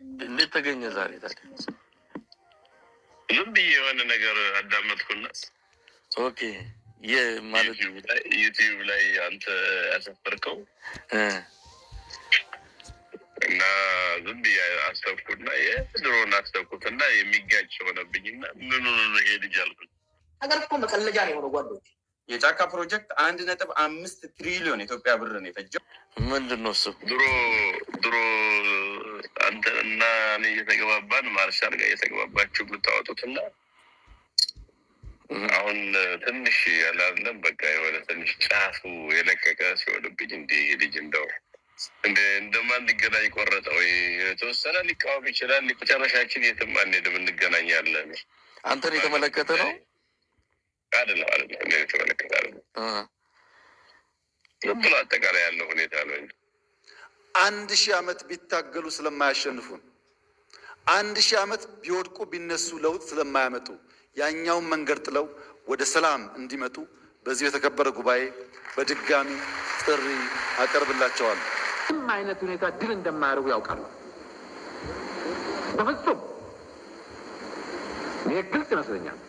እንዴት ተገኘ ዛሬ ታዲያ? ዝም ብዬ የሆነ ነገር አዳመጥኩና ኦኬ ማለት ዩቲዩብ ላይ አንተ ያሰፈርከው እና ዝም ብዬ አሰብኩና የድሮን አሰብኩትና የሚጋጭ ሆነብኝና ምን ይሄ ልጅ አልኩኝ። ነገር እኮ መቀለጃ ነው የሆነ ጓደኞች። የጫካ ፕሮጀክት 1.5 ትሪሊዮን ኢትዮጵያ ብር ነው የፈጀው። ምንድን ነው እሱ? ድሮ አንተ እና እኔ እየተገባባን ማርሻል ጋር እየተገባባችሁ የምታወጡትና አሁን ትንሽ ያላለም በቃ የሆነ ትንሽ ጫፉ የለቀቀ ሲሆንብኝ እንዲህ ልጅ እንደማን ሊገናኝ ቆረጠ ወይ የተወሰነ ሊቃወም ይችላል። መጨረሻችን የትም አንሄድም፣ እንገናኛለን። አንተን የተመለከተ ነው አይደለም? የተመለከተ አይደለም። ዝም ብሎ አጠቃላይ ያለው ሁኔታ ነው። 1000 ዓመት ቢታገሉ ስለማያሸንፉን፣ 1000 ዓመት ቢወድቁ ቢነሱ ለውጥ ስለማያመጡ ያኛውን መንገድ ጥለው ወደ ሰላም እንዲመጡ በዚህ የተከበረ ጉባኤ በድጋሚ ጥሪ አቀርብላቸዋለሁ። ምንም አይነት ሁኔታ ድል እንደማያደርጉ ያውቃሉ። በፍጹም ይህ ግልጽ ይመስለኛል።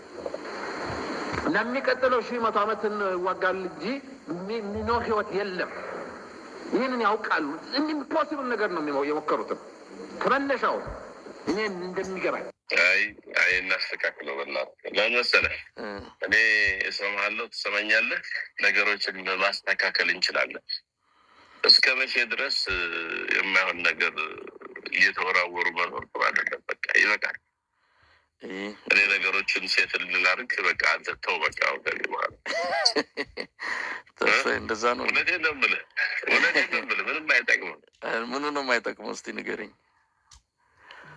ለሚቀጥለው 100 ዓመትን ዋጋል እንጂ የሚኖር ህይወት የለም። ይህንን ያውቃሉ። ኢምፖሲብል ነገር ነው የሞከሩትም ከመነሻው እኔ እንደሚገባኝ። አይ እናስተካክለው በእናትህ። ለምን መሰለህ እኔ እሰማሃለሁ፣ ትሰማኛለህ። ነገሮችን ማስተካከል እንችላለን። እስከ መቼ ድረስ የማይሆን ነገር እየተወራወሩ መኖር አይደለም። በቃ ይበቃል። እኔ ነገሮችን ሴት ልላርግ በቃ አንተ ተው በቃ እንደዛ ነው። እውነቴን ነው የምልህ ምንም አይጠቅምም። ምኑ ነው የማይጠቅመው? እስቲ ንገረኝ።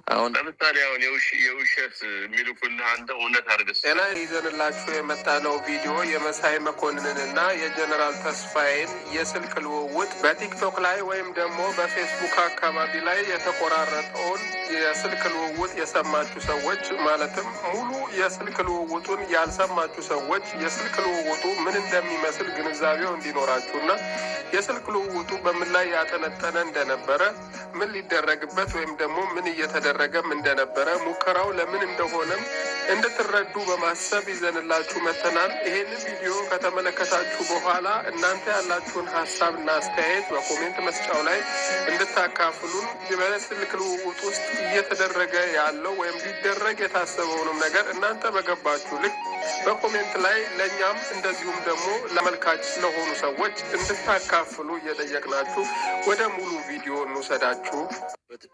አሁን ለምሳሌ አሁን የውሸት የሚልኩልህ አንተ እውነት አድርገህ ጤና ይዘንላችሁ የመጣነው ቪዲዮ የመሳይ መኮንንንና የጀነራል ተስፋዬን የስልክ ልውውጥ በቲክቶክ ላይ ወይም ደግሞ በፌስቡክ አካባቢ ላይ የተቆራረጠውን የስልክ ልውውጥ የሰማችሁ ሰዎች ማለትም ሙሉ የስልክ ልውውጡን ያልሰማችሁ ሰዎች የስልክ ልውውጡ ምን እንደሚመስል ግንዛቤው እንዲኖራችሁና የስልክ ልውውጡ በምን ላይ ያጠነጠነ እንደነበረ ምን ሊደረግበት ወይም ደግሞ ምን እየተደረገም እንደነበረ ሙከራው ለምን እንደሆነም እንድትረዱ በማሰብ ይዘንላችሁ መተናል። ይሄንን ቪዲዮ ከተመለከታችሁ በኋላ እናንተ ያላችሁን ሀሳብና አስተያየት በኮሜንት መስጫው ላይ እንድታካፍሉን በስልክ ልውውጥ ውስጥ እየተደረገ ያለው ወይም ሊደረግ የታሰበውንም ነገር እናንተ በገባችሁ ልክ በኮሜንት ላይ ለእኛም እንደዚሁም ደግሞ ለመልካች ስለሆኑ ሰዎች እንድታካፍሉ እየጠየቅናችሁ ወደ ሙሉ ቪዲዮ እንውሰዳችሁ።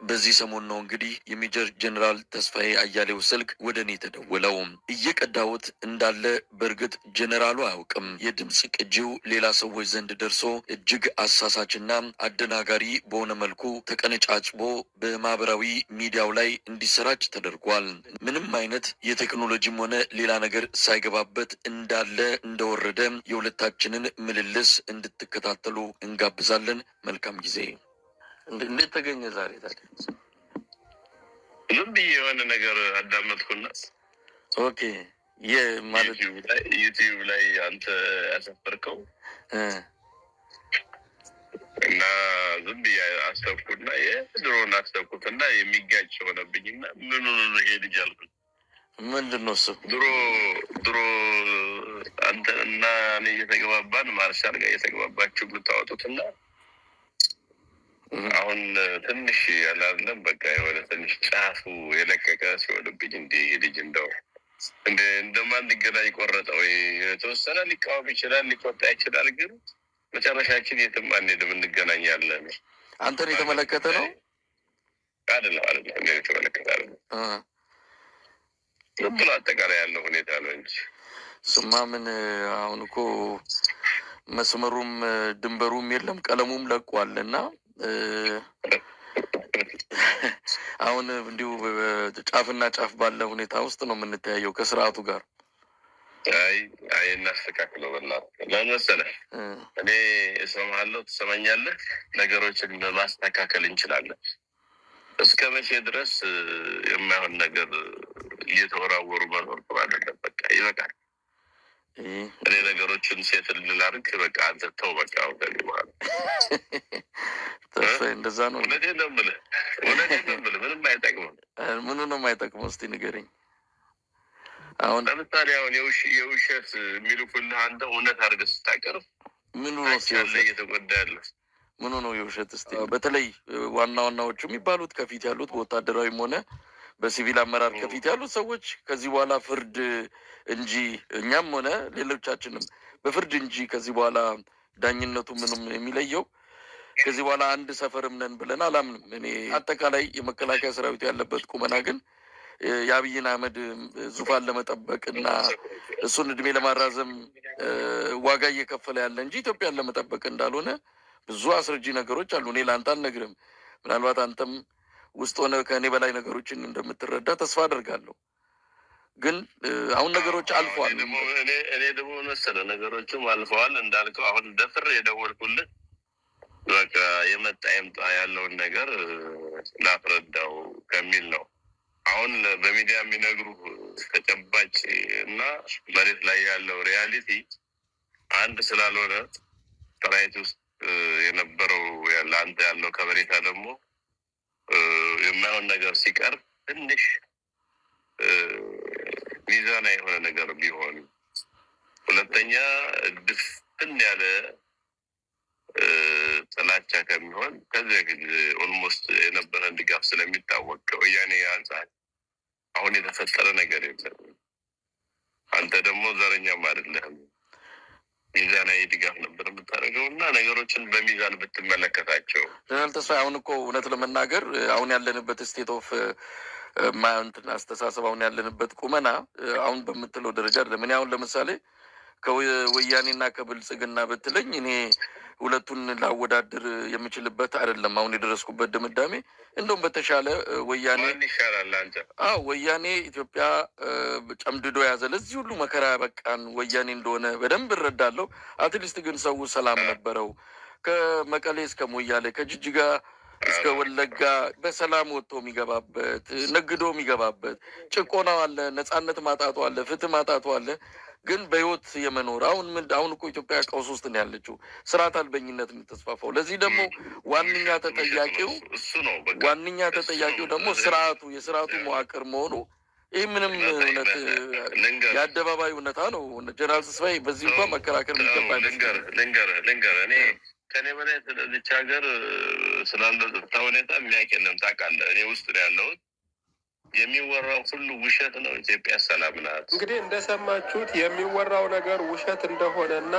በዚህ ሰሞን ነው እንግዲህ የሜጀር ጀነራል ተስፋዬ አያሌው ስልክ ወደ እኔ ተደወለው። እየቀዳሁት እንዳለ በእርግጥ ጀነራሉ አያውቅም። የድምፅ ቅጂው ሌላ ሰዎች ዘንድ ደርሶ እጅግ አሳሳችና አደናጋሪ በሆነ መልኩ ተቀነጫጭቦ በማህበራዊ ሚዲያው ላይ እንዲሰራጭ ተደርጓል። ምንም አይነት የቴክኖሎጂም ሆነ ሌላ ነገር ሳይገባበት እንዳለ እንደወረደ የሁለታችንን ምልልስ እንድትከታተሉ እንጋብዛለን። መልካም ጊዜ። እንዴት ተገኘ ዛሬ ታዲያ? ዝም ብዬ የሆነ ነገር አዳመጥኩና ኦኬ ማለት ዩቲዩብ ላይ አንተ ያሰፈርከው እና ዝም ብዬ አሰብኩና የድሮን አሰብኩትና የሚጋጭ ሆነብኝና ምን ይሄ ልጅ አልኩኝ። ምንድን ነው እሱ? ድሮ አንተ እና እኔ እየተገባባን ማርሻል ጋር እየተገባባችሁ የምታወጡትና አሁን ትንሽ ያላለም በቃ የሆነ ትንሽ ጫፉ የለቀቀ ሲሆንብኝ እንዲህ ልጅ እንደማን ሊገናኝ ቆረጠ ወይ የተወሰነ ሊቃወም ይችላል፣ ሊቆጣ ይችላል። ግን መጨረሻችን የትም አንሄድም፣ እንገናኛለን። አንተን የተመለከተ ነው አይደለም? የተመለከተ አይደለም። ዝም ብሎ አጠቃላይ ያለው ሁኔታ ነው እንጂ ስማ ምን አሁን እኮ መስመሩም ድንበሩም የለም፣ ቀለሙም ለቋል እና አሁን እንዲሁ ጫፍና ጫፍ ባለ ሁኔታ ውስጥ ነው የምንተያየው ከስርዓቱ ጋር። አይ እናስተካክለው በእናትህ። ለምን መሰለህ እኔ እሰማሃለሁ፣ ትሰማኛለህ። ነገሮችን ማስተካከል እንችላለን። እስከ መቼ ድረስ የማይሆን ነገር እየተወራወሩ መኖር አይደለም። በቃ ይበቃል። እኔ ነገሮችን ሴት ልላርግ በቃ አንተ ተው በቃ እንደዛ ነው። እውነቴን ነው የምልህ ምንም የማይጠቅመው? እስቲ ንገረኝ። አሁን ለምሳሌ አሁን የውሸት የሚልኩልህ አንተ እውነት አድርገህ ስታቀርብ ምኑ ነው እየተጎዳ ያለ? ምኑ ነው የውሸት? እስቲ በተለይ ዋና ዋናዎቹ የሚባሉት ከፊት ያሉት በወታደራዊም ሆነ በሲቪል አመራር ከፊት ያሉት ሰዎች ከዚህ በኋላ ፍርድ እንጂ እኛም ሆነ ሌሎቻችንም በፍርድ እንጂ ከዚህ በኋላ ዳኝነቱ ምንም የሚለየው ከዚህ በኋላ አንድ ሰፈርም ነን ብለን አላምንም። እኔ አጠቃላይ የመከላከያ ሰራዊት ያለበት ቁመና ግን የአብይን አህመድ ዙፋን ለመጠበቅ እና እሱን እድሜ ለማራዘም ዋጋ እየከፈለ ያለ እንጂ ኢትዮጵያን ለመጠበቅ እንዳልሆነ ብዙ አስረጂ ነገሮች አሉ። እኔ ለአንተ አልነግርም። ምናልባት አንተም ውስጥ ሆነ ከእኔ በላይ ነገሮችን እንደምትረዳ ተስፋ አደርጋለሁ። ግን አሁን ነገሮች አልፈዋል። እኔ ደግሞ መሰለህ ነገሮችም አልፈዋል እንዳልከው አሁን ደፍር የደወልኩልህ በቃ የመጣ የምጣ ያለውን ነገር ላስረዳው ከሚል ነው። አሁን በሚዲያ የሚነግሩ ተጨባጭ እና መሬት ላይ ያለው ሪያሊቲ አንድ ስላልሆነ ሰራዊት ውስጥ የነበረው ለአንተ ያለው ከበሬታ ደግሞ የማይሆን ነገር ሲቀርብ ትንሽ ሚዛና የሆነ ነገር ቢሆን፣ ሁለተኛ ድፍን ያለ ጥላቻ ከሚሆን ከዚህ ጊዜ ኦልሞስት የነበረን ድጋፍ ስለሚታወቅ ከወያኔ አንጻር አሁን የተፈጠረ ነገር የለም። አንተ ደግሞ ዘረኛም አይደለህም። ሚዛናዊ ድጋፍ ነበር የምታደርገው እና ነገሮችን በሚዛን ብትመለከታቸው። ጀነራል ተስፋዬ አሁን እኮ እውነት ለመናገር አሁን ያለንበት ስቴት ኦፍ ማንትን አስተሳሰብ አሁን ያለንበት ቁመና አሁን በምትለው ደረጃ አይደለም። እኔ አሁን ለምሳሌ ከወያኔና ከብልጽግና ብትለኝ እኔ ሁለቱን ላወዳድር የምችልበት አይደለም። አሁን የደረስኩበት ድምዳሜ እንደውም በተሻለ ወያኔ ይሻላል። አንተ ወያኔ ኢትዮጵያ ጨምድዶ ያዘ ለዚህ ሁሉ መከራ ያበቃን ወያኔ እንደሆነ በደንብ እረዳለሁ። አትሊስት ግን ሰው ሰላም ነበረው። ከመቀሌ እስከ ሞያሌ ከጅጅጋ እስከ ወለጋ በሰላም ወጥቶ የሚገባበት ነግዶ የሚገባበት፣ ጭቆናው አለ፣ ነጻነት ማጣቱ አለ፣ ፍትህ ማጣቱ አለ። ግን በህይወት የመኖር አሁን እኮ ኢትዮጵያ ቀውስ ውስጥ ነው ያለችው። ስርዓት አልበኝነት የምትስፋፋው። ለዚህ ደግሞ ዋነኛ ተጠያቂው ደግሞ የስርዓቱ መዋቅር መሆኑ ይህ ምንም እውነት የአደባባይ እውነታ ነው። ጀነራል ተስፋዬ በዚህ እንኳን መከራከር የሚገባ ልንገር እኔ ከኔ በላይ ስለዚች ሀገር ስላለው ጸጥታ ሁኔታ የሚያውቅ የለም። ታውቃለህ፣ እኔ ውስጥ ነው ያለሁት። የሚወራው ሁሉ ውሸት ነው። ኢትዮጵያ ሰላም ናት። እንግዲህ እንደሰማችሁት የሚወራው ነገር ውሸት እንደሆነና